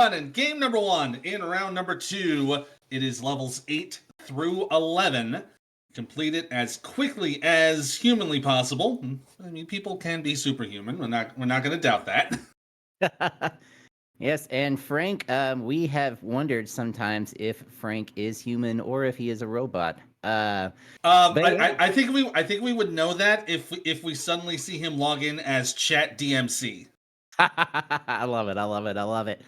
And game number 1 in round number 2. It is levels 8 through 11. Complete it as quickly as humanly possible. I mean, people can be superhuman. We're not going to doubt that. Yes, and Frank, we have wondered sometimes if Frank is human or if he is a robot. I think we would know that if we suddenly see him log in as Chat DMC. I love it. I love it. I love it.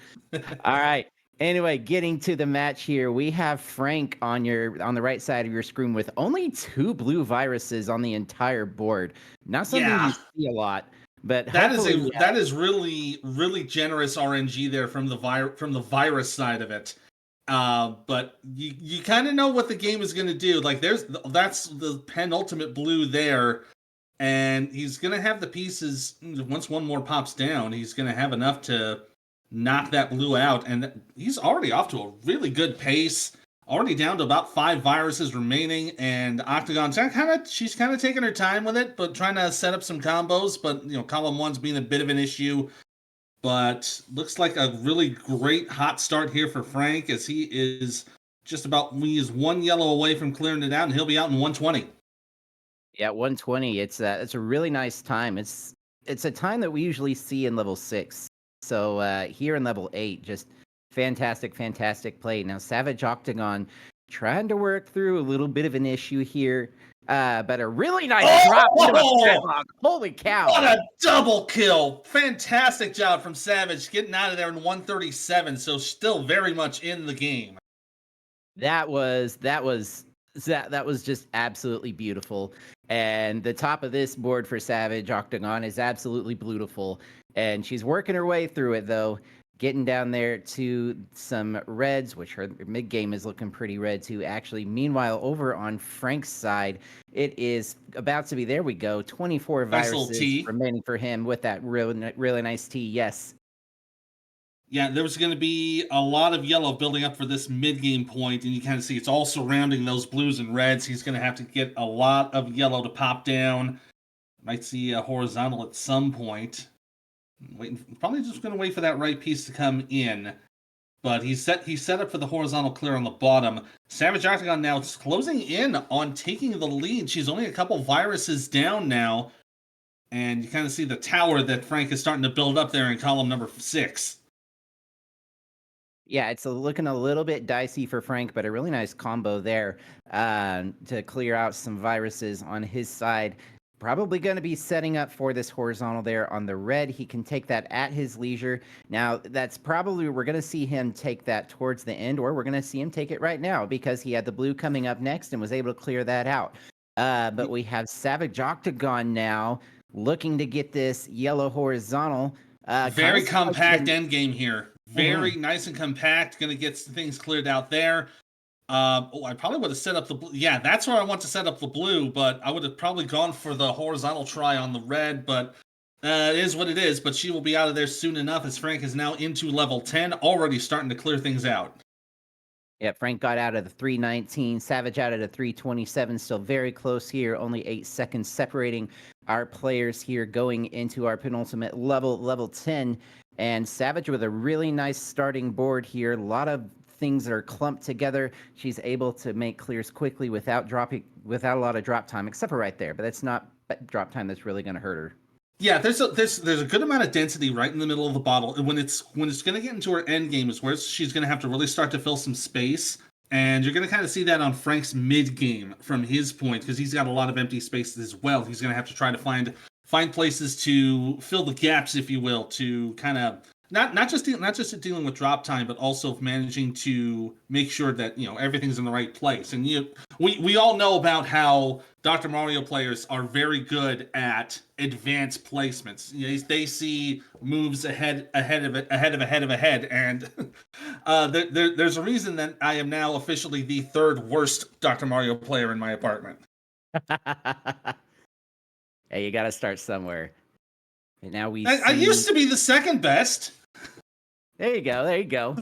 All right. Anyway, getting to the match here, we have Frank on the right side of your screen with only 2 blue viruses on the entire board. Not something you see a lot, but that is really generous RNG there from the virus side of it. But you kind of know what the game is going to do. Like that's the penultimate blue there, and he's going to have the pieces. Once one more pops down, he's going to have enough to knock that blue out, and he's already off to a really good pace. Already down to about 5 viruses remaining, and Octagon's she's kind of taking her time with it, but trying to set up some combos. But column 1's being a bit of an issue. But looks like a really great hot start here for Frank, as he is he is 1 yellow away from clearing it out, and he'll be out in 120. Yeah, 120. It's a really nice time. It's a time that we usually see in level 6. So here in level 8, just fantastic play. Now Savage Octagon trying to work through a little bit of an issue here. But a really nice drop into a deadlock. Holy cow. What a double kill. Fantastic job from Savage getting out of there in 137, so still very much in the game. That was just absolutely beautiful. And the top of this board for Savage Octagon is absolutely beautiful. And she's working her way through it, though. Getting down there to some reds, which her mid-game is looking pretty red, too. Actually, meanwhile, over on Frank's side, it is about to be, there we go, 24 viruses remaining for him with that really nice T, yes. Yeah, there was going to be a lot of yellow building up for this mid-game point, and you kind of see it's all surrounding those blues and reds. He's going to have to get a lot of yellow to pop down. Might see a horizontal at some point. Probably just going to wait for that right piece to come in. But he's set up for the horizontal clear on the bottom. Savage Octagon now is closing in on taking the lead. She's only a couple viruses down now. And you kind of see the tower that Frank is starting to build up there in column number 6. Yeah, it's looking a little bit dicey for Frank, but a really nice combo there to clear out some viruses on his side. Probably going to be setting up for this horizontal there on the red. He can take that at his leisure. Now, that's probably, we're going to see him take that towards the end, or we're going to see him take it right now because he had the blue coming up next and was able to clear that out. But we have Savage Octagon now looking to get this yellow horizontal. Very compact endgame here. Very nice and compact. Going to get things cleared out there. I probably would have set up the blue. Yeah, that's where I want to set up the blue, but I would have probably gone for the horizontal try on the red, but it is what it is. But she will be out of there soon enough, as Frank is now into level 10, already starting to clear things out. Yeah, Frank got out of the 319, Savage out of the 327, still very close here, only 8 seconds separating our players here going into our penultimate level 10. And Savage with a really nice starting board here, a lot of things that are clumped together. She's able to make clears quickly without a lot of drop time, except for right there. But that's not drop time that's really going to hurt her. Yeah, there's a good amount of density right in the middle of the bottle. And when it's going to get into her end game is where she's going to have to really start to fill some space. And you're going to kind of see that on Frank's mid game from his point, because he's got a lot of empty spaces as well. He's going to have to try to find places to fill the gaps, if you will, to kind of not just dealing with drop time, but also managing to make sure that everything's in the right place. And we all know about how Dr. Mario players are very good at advanced placements. They see moves ahead, and there's a reason that I am now officially the 3rd worst Dr. Mario player in my apartment. Hey, you got to start somewhere. And now I used to be the 2nd best. There you go.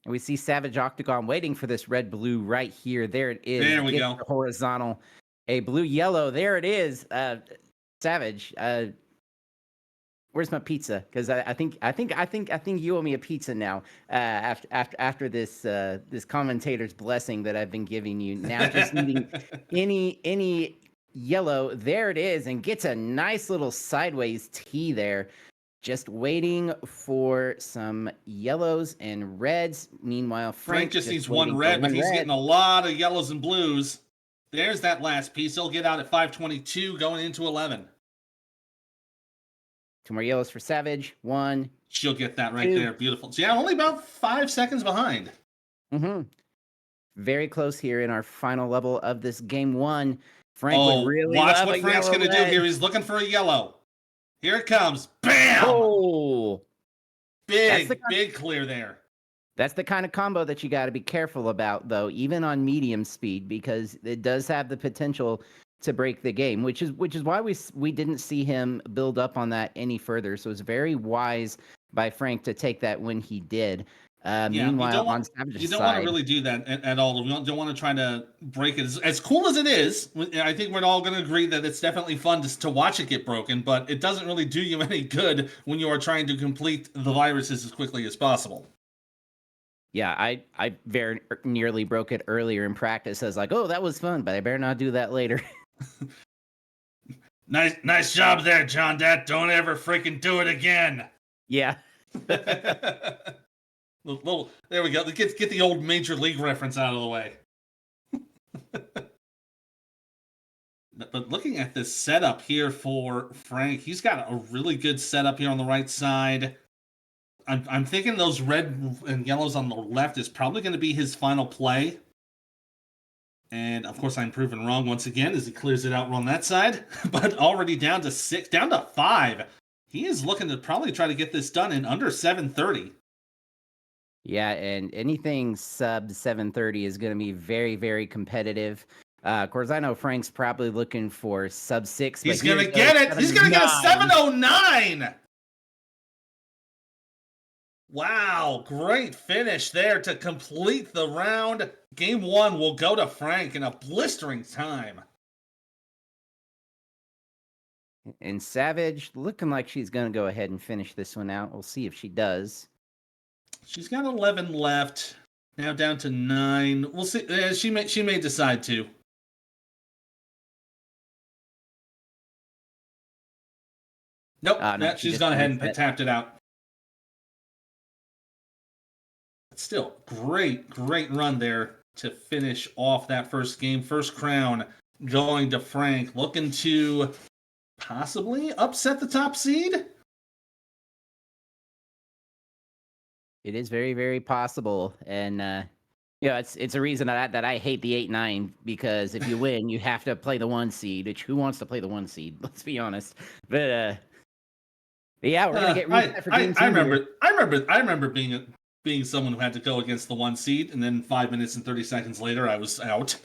And we see Savage Octagon waiting for this red-blue right here. There it is. There we go. Horizontal. A blue-yellow. There it is. Savage. Where's my pizza? Because I think you owe me a pizza now. After this commentator's blessing that I've been giving you. Now just needing any yellow. There it is, and gets a nice little sideways T there. Just waiting for some yellows and reds. Meanwhile, Frank just needs one waiting for red, but one he's red. getting a lot of yellows and blues. There's that last piece. He'll get out at 522 going into 11. 2 more yellows for Savage. 1. She'll get that right 2. there. Beautiful. So yeah, only about 5 seconds behind. Mm-hmm. Very close here in our final level of this game 1. Frank would really watch love what a Frank's yellow going to do red. here. He's looking for a yellow. Here it comes. Bam! Oh! Big clear there. That's the kind of combo that you got to be careful about, though, even on medium speed, because it does have the potential to break the game, which is why we didn't see him build up on that any further. So it's very wise by Frank to take that when he did. Meanwhile, on Savage's you don't side, want to really do that at all. You don't want to try to break it. As cool as it is, I think we're all going to agree that it's definitely fun to watch it get broken, but it doesn't really do you any good when you are trying to complete the viruses as quickly as possible. Yeah, I very nearly broke it earlier in practice. I was like, oh, that was fun, but I better not do that later. Nice job there, John. Don't ever freaking do it again. Yeah. There we go. Get the old Major League reference out of the way. But looking at this setup here for Frank, he's got a really good setup here on the right side. I'm thinking those red and yellows on the left is probably going to be his final play. And of course, I'm proven wrong once again as he clears it out on that side. But already down to 5. He is looking to probably try to get this done in under 7:30. Yeah, and anything sub 7:30 is going to be very, very competitive. Of course, I know Frank's probably looking for sub 6. He's going to get it. He's going to get a 7:09. Wow, great finish there to complete the round. Game 1 will go to Frank in a blistering time. And Savage looking like she's going to go ahead and finish this one out. We'll see if she does. She's got 11 left. Now down to 9. We'll see. She may decide to. Nope. No, she's gone ahead and tapped it out. Still, great run there to finish off that first game. First crown going to Frank, looking to possibly upset the top seed. It is very, very possible, and it's a reason that I hate the 8-9, because if you win, you have to play the 1 seed. Which, who wants to play the 1 seed? Let's be honest. But yeah, we're gonna get reset for game 2. I remember being someone who had to go against the 1 seed, and then 5 minutes and 30 seconds later, I was out.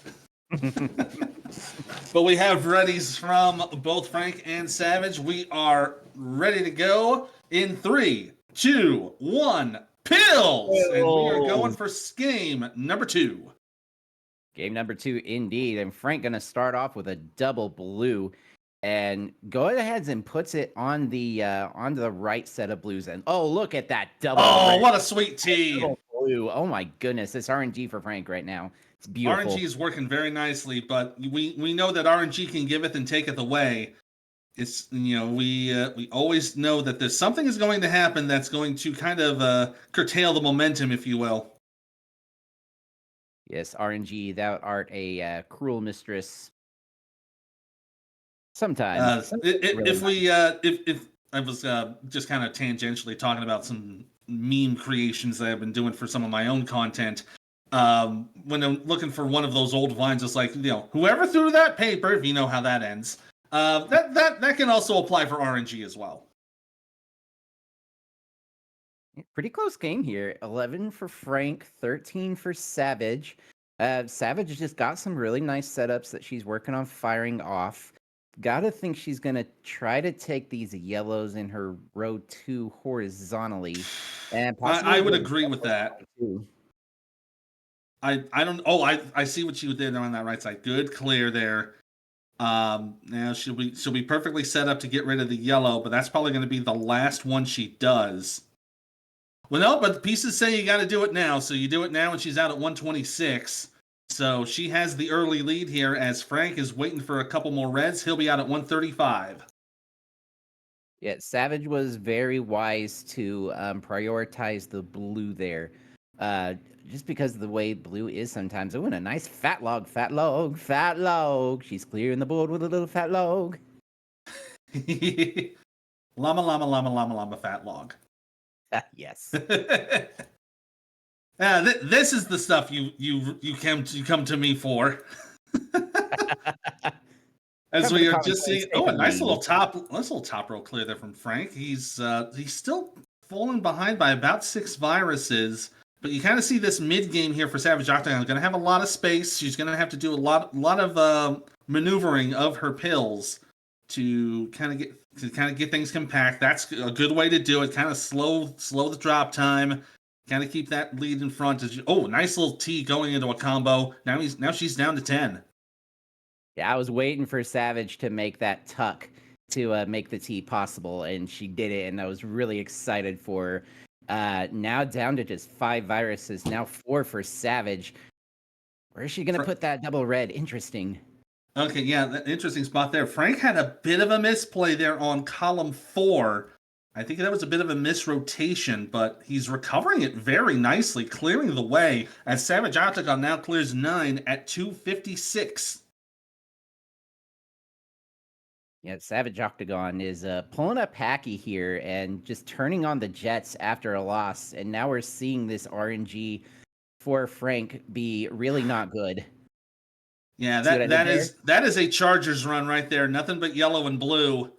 But we have readies from both Frank and Savage. We are ready to go in 3, 2, 1. Pills! And we are going for game number 2. Game number 2, indeed. And Frank going to start off with a double blue. And go ahead and puts it on the onto the right set of blues. And oh, look at that double. Oh, red. What a sweet tee! Blue. Oh my goodness, it's RNG for Frank right now. It's beautiful. RNG is working very nicely, but we know that RNG can giveth and taketh away. It's we always know that there's something is going to happen that's going to kind of curtail the momentum, if you will. Yes, RNG, thou art a cruel mistress. Sometimes. If I was just kind of tangentially talking about some meme creations that I've been doing for some of my own content, when I'm looking for one of those old vines, it's like, whoever threw that paper, if you know how that ends, that can also apply for RNG as well. Pretty close game here. 11 for Frank, 13 for Savage. Savage has just got some really nice setups that she's working on firing off. Gotta think she's gonna try to take these yellows in her row 2 horizontally, and I would agree with that. I don't. Oh, I see what you did on that right side. Good clear there. Now she'll be perfectly set up to get rid of the yellow, but that's probably going to be the last one she does. Well, no, but the pieces say you got to do it now, so you do it now, and she's out at 126. So she has the early lead here as Frank is waiting for a couple more reds. He'll be out at 135. Yeah, Savage was very wise to prioritize the blue there. Uh, just because of the way blue is sometimes. Oh, and a nice fat log, fat log, fat log. She's clearing the board with a little fat log. Llama, llama, llama, llama, llama, fat log. Yes. This is the stuff you come to me for. As we are just seeing, a nice little top row clear there from Frank. He's still falling behind by about 6 viruses, but you kind of see this mid game here for Savage Octagon. Going to have a lot of space. She's going to have to do a lot of maneuvering of her pills to kind of get things compact. That's a good way to do it. Kind of slow the drop time. Kind of keep that lead in front. Nice little T going into a combo. Now she's down to 10. Yeah, I was waiting for Savage to make that tuck to make the T possible, and she did it, and I was really excited for her. Now down to just 5 viruses, now 4 for Savage. Where is she going to put that double red? Interesting. Okay, yeah, interesting spot there. Frank had a bit of a misplay there on column 4. I think that was a bit of a misrotation, but he's recovering it very nicely, clearing the way as Savage Octagon now clears 9 at 256. Yeah, Savage Octagon is pulling up Hacky here and just turning on the Jets after a loss, and now we're seeing this RNG for Frank be really not good. Yeah, that is a Chargers run right there. Nothing but yellow and blue.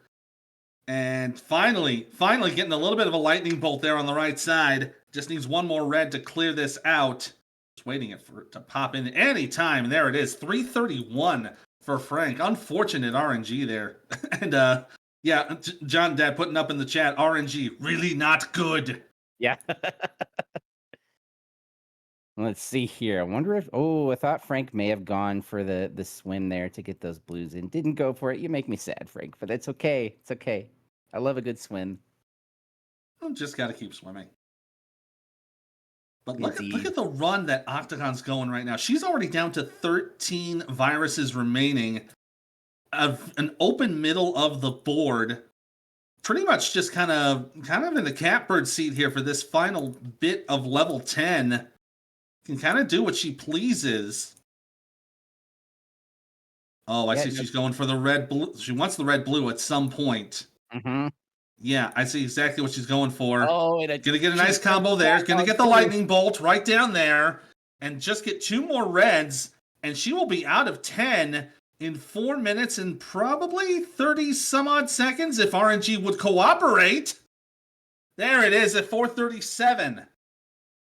And finally getting a little bit of a lightning bolt there on the right side. Just needs one more red to clear this out. Just waiting for it to pop in any time. And there it is, 331 for Frank. Unfortunate RNG there. And yeah, John Dad putting up in the chat, RNG really not good. Yeah. Let's see here. I wonder if I thought Frank may have gone for the swim there to get those blues in. Didn't go for it. You make me sad, Frank, but it's okay. It's okay. I love a good swim. I've just got to keep swimming. But look at the run that Octagon's going right now. She's already down to 13 viruses remaining. An open middle of the board. Pretty much just kind of in the catbird seat here for this final bit of level 10. Can kind of do what she pleases. Oh, I see. She's going for the red blue. She wants the red blue at some point. Mm-hmm. Yeah, I see exactly what she's going for. Oh, gonna get a nice combo there. Gonna get the lightning bolt right down there, and just get 2 more reds, and she will be out of 10 in 4 minutes and probably 30 some odd seconds if RNG would cooperate. There it is at 4:37.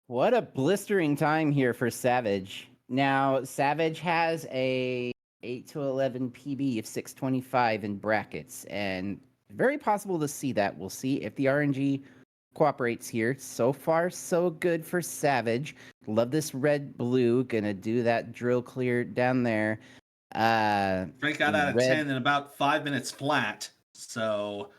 What a blistering time here for Savage. Now, Savage has a 8 to 11 PB of 625 in brackets, and very possible to see that. We'll see if the RNG cooperates here. So far, so good for Savage. Love this red-blue. Gonna do that drill clear down there. Frank got out of 10 in about 5 minutes flat. So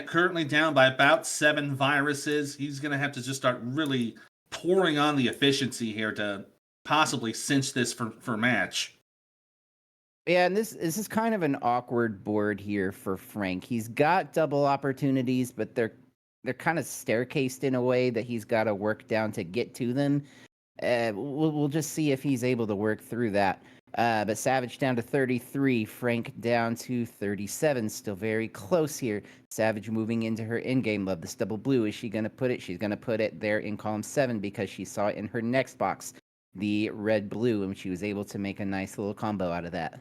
currently down by about 7 viruses. He's gonna have to just start really pouring on the efficiency here to possibly cinch this for match. Yeah, and this is kind of an awkward board here for Frank. He's got double opportunities, but they're kind of staircased in a way that he's got to work down to get to them. We'll just see if he's able to work through that. But Savage down to 33, Frank down to 37. Still very close here. Savage moving into her in-game. Love this double blue. Is she going to put it? She's going to put it there in column 7 because she saw it in her next box, the red-blue, and she was able to make a nice little combo out of that.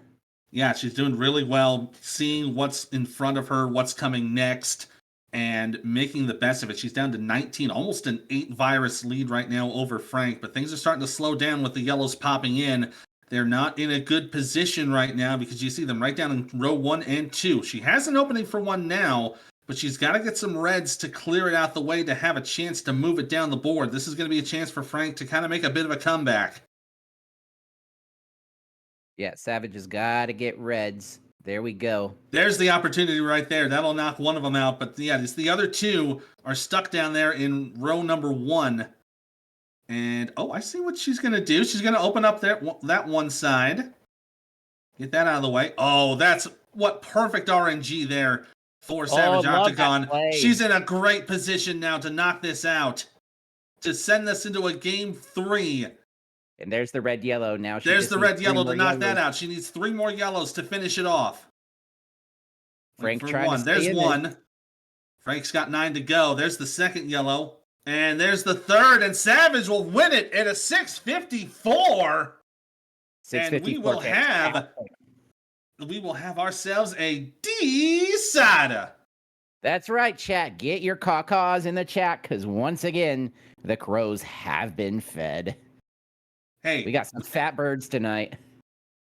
Yeah, she's doing really well, seeing what's in front of her, what's coming next, and making the best of it. She's down to 19, almost an 8 virus lead right now over Frank, but things are starting to slow down with the yellows popping in. They're not in a good position right now because you see them right down in row 1 and 2. She has an opening for 1 now, but she's got to get some reds to clear it out the way to have a chance to move it down the board. This is going to be a chance for Frank to kind of make a bit of a comeback. Yeah, Savage has got to get reds. There we go. There's the opportunity right there. That'll knock one of them out. But yeah, it's the other two are stuck down there in row number 1. And, oh, I see what she's going to do. She's going to open up that one side. Get that out of the way. Oh, that's what perfect RNG there for Savage Octagon. She's in a great position now to knock this out. To send this into a game 3. And there's the red-yellow now. There's the red-yellow to knock that out. She needs 3 more yellows to finish it off. Frank trying to There's one. Frank's got 9 to go. There's the second yellow. And there's the third. And Savage will win it at a 654. And we will have ourselves a D-Sada. That's right, chat. Get your caw-caws in the chat, because once again, the crows have been fed. Hey, we got some fat birds tonight.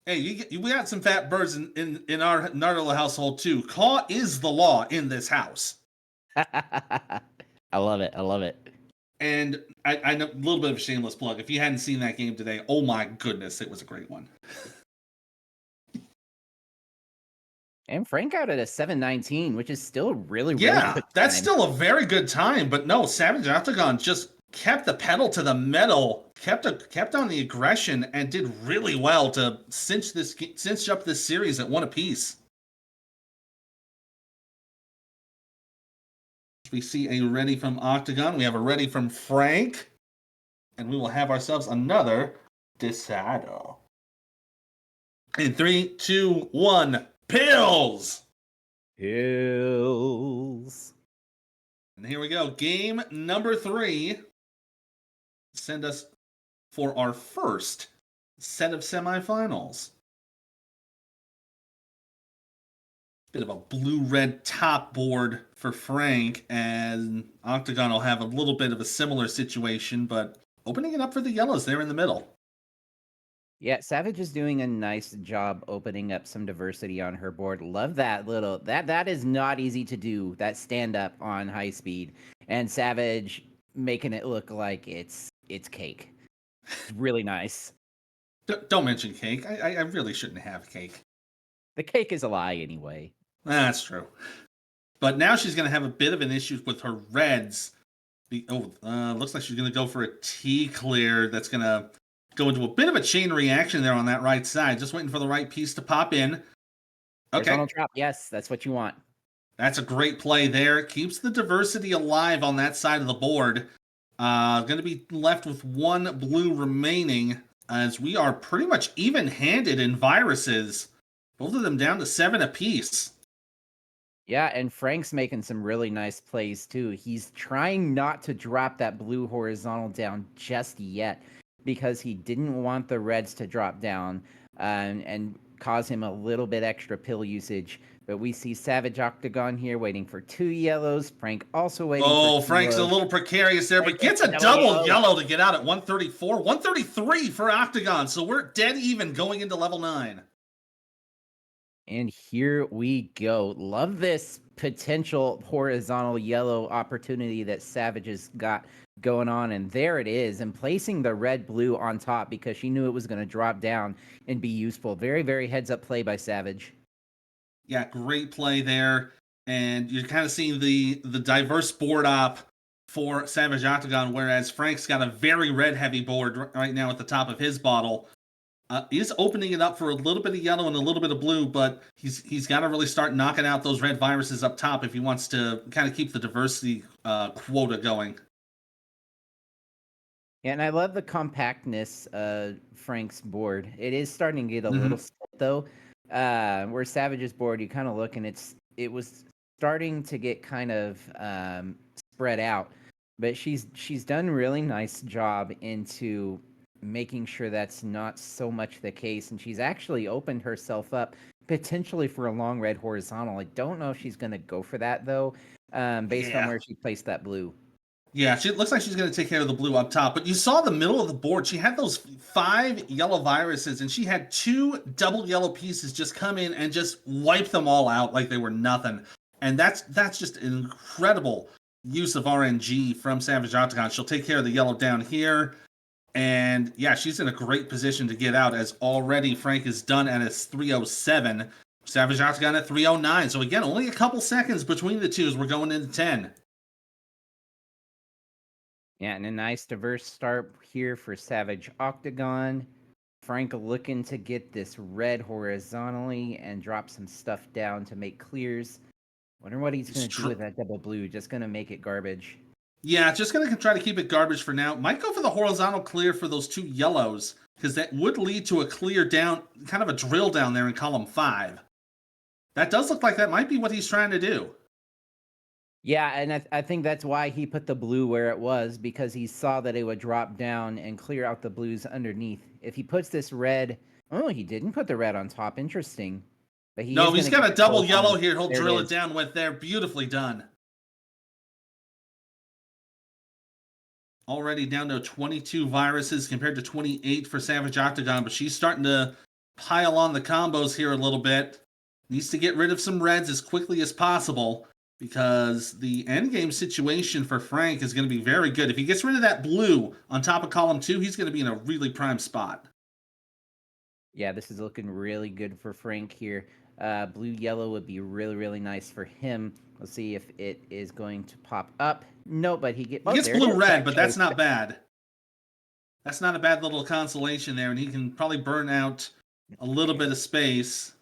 Hey, we got some fat birds in our little household too. Caw is the law in this house. I love it. I love it. And I know a little bit of a shameless plug. If you hadn't seen that game today, oh my goodness, it was a great one. And Frank out at a 7:19, which is still really good. Yeah, that's still a very good time. But no, Savage Octagon just kept the pedal to the metal, kept on the aggression, and did really well to cinch up this series at 1 apiece. We see a ready from Octagon. We have a ready from Frank. And we will have ourselves another Desado. In 3, 2, 1, pills! Pills. And here we go. Game number 3. Send us for our first set of semifinals. Bit of a blue-red top board for Frank, and Octagon will have a little bit of a similar situation, but opening it up for the yellows there in the middle. Yeah, Savage is doing a nice job opening up some diversity on her board. Love that little that is not easy to do, that stand up on high speed. And Savage making it look like it's cake. Really nice. Don't mention cake. I really shouldn't have cake. The cake is a lie anyway. That's true. But now she's going to have a bit of an issue with her reds. Looks like she's going to go for a T clear. That's going to go into a bit of a chain reaction there on that right side. Just waiting for the right piece to pop in. Okay. Horizontal drop. Yes, that's what you want. That's a great play there. Keeps the diversity alive on that side of the board. Going to be left with 1 blue remaining, as we are pretty much even-handed in viruses. Both of them down to 7 apiece. Yeah, and Frank's making some really nice plays too. He's trying not to drop that blue horizontal down just yet, because he didn't want the reds to drop down and cause him a little bit extra pill usage. But we see Savage Octagon here waiting for 2 yellows. Frank also waiting for 2 Oh, Frank's yellows. A little precarious there, but gets a double yellow to get out at 134. 133 for Octagon, so we're dead even going into level 9. And here we go. Love this potential horizontal yellow opportunity that Savage has got going on. And there it is. And placing the red-blue on top because she knew it was going to drop down and be useful. Very, very heads-up play by Savage. Yeah, great play there. And you're kind of seeing the diverse board op for Savage Octagon, whereas Frank's got a very red-heavy board right now at the top of his bottle. He's opening it up for a little bit of yellow and a little bit of blue, but he's got to really start knocking out those red viruses up top if he wants to kind of keep the diversity quota going. Yeah, and I love the compactness of Frank's board. It is starting to get a little split, though. Where Savage's board, you kind of look and it was starting to get kind of spread out, but she's done a really nice job into making sure that's not so much the case, and she's actually opened herself up potentially for a long red horizontal. I don't know if she's going to go for that though, based on where she placed that blue. Yeah, she looks like she's going to take care of the blue up top, but you saw the middle of the board. She had those 5 yellow viruses, and she had 2 double yellow pieces just come in and just wipe them all out like they were nothing. And that's just an incredible use of RNG from Savage Octagon. She'll take care of the yellow down here. And yeah, she's in a great position to get out as already Frank is done at his 307. Savage Octagon at 309. So again, only a couple seconds between the two as we're going into 10. Yeah, and a nice diverse start here for Savage Octagon. Frank looking to get this red horizontally and drop some stuff down to make clears. Wonder what he's going to do with that double blue. Just going to make it garbage. Yeah, just going to try to keep it garbage for now. Might go for the horizontal clear for those two yellows, because that would lead to a clear down, kind of a drill down there in column 5. That does look like that might be what he's trying to do. Yeah, and I think that's why he put the blue where it was, because he saw that it would drop down and clear out the blues underneath. If he puts this red... Oh, he didn't put the red on top. Interesting. But he's got a double yellow here. He'll drill it down with there. Beautifully done. Already down to 22 viruses compared to 28 for Savage Octagon, but she's starting to pile on the combos here a little bit. Needs to get rid of some reds as quickly as possible, because the endgame situation for Frank is going to be very good. If he gets rid of that blue on top of column 2, he's going to be in a really prime spot. Yeah, this is looking really good for Frank here. Blue-yellow would be really, really nice for him. Let's see if it is going to pop up. No, but he gets blue-red, but that's not bad. That's not a bad little consolation there, and he can probably burn out a little bit of space.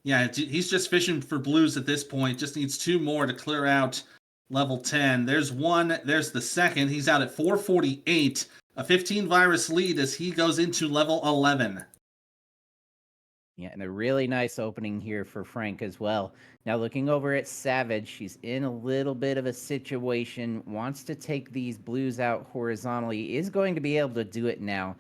Yeah, he's just fishing for blues at this point. Just needs 2 more to clear out level 10. There's one. There's the second. He's out at 448. A 15 virus lead as he goes into level 11. Yeah, and a really nice opening here for Frank as well. Now looking over at Savage, she's in a little bit of a situation. Wants to take these blues out horizontally. Is going to be able to do it now.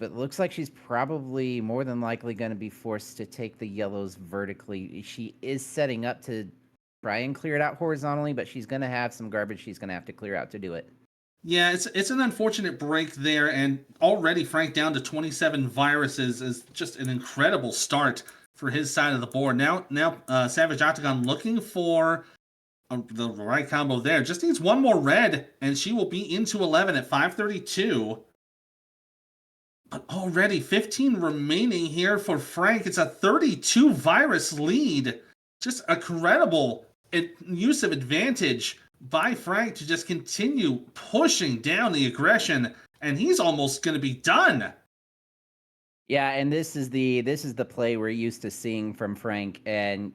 But looks like she's probably more than likely going to be forced to take the yellows vertically. She is setting up to try and clear it out horizontally, but she's going to have some garbage she's going to have to clear out to do it. Yeah, it's an unfortunate break there, and already Frank down to 27 viruses is just an incredible start for his side of the board. Now, Savage Octagon looking for the right combo there. Just needs 1 more red, and she will be into 11 at 532. But already 15 remaining here for Frank. It's a 32 virus lead. Just incredible use of advantage by Frank to just continue pushing down the aggression, and he's almost going to be done. Yeah, and this is the play we're used to seeing from Frank, and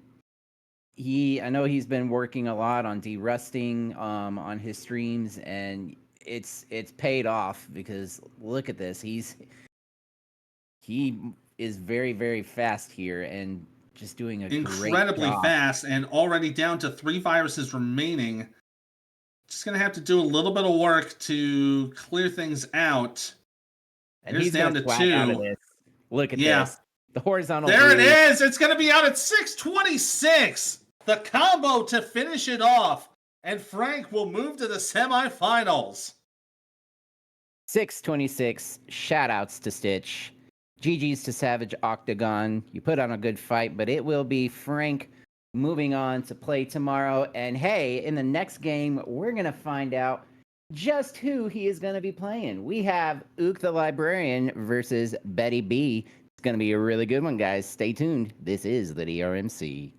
I know he's been working a lot on derusting on his streams, and it's paid off, because look at this. He is very, very fast here and just doing incredibly fast, and already down to 3 viruses remaining. Just going to have to do a little bit of work to clear things out. And he's down to 2. Look at this. The horizontal. There it is. It's going to be out at 626. The combo to finish it off. And Frank will move to the semifinals. 626. Shout outs to Stitch. GG's to Savage Octagon. You put on a good fight, but it will be Frank moving on to play tomorrow. And hey, in the next game, we're going to find out just who he is going to be playing. We have Ook the Librarian versus Betty B. It's going to be a really good one, guys. Stay tuned. This is the DrMC.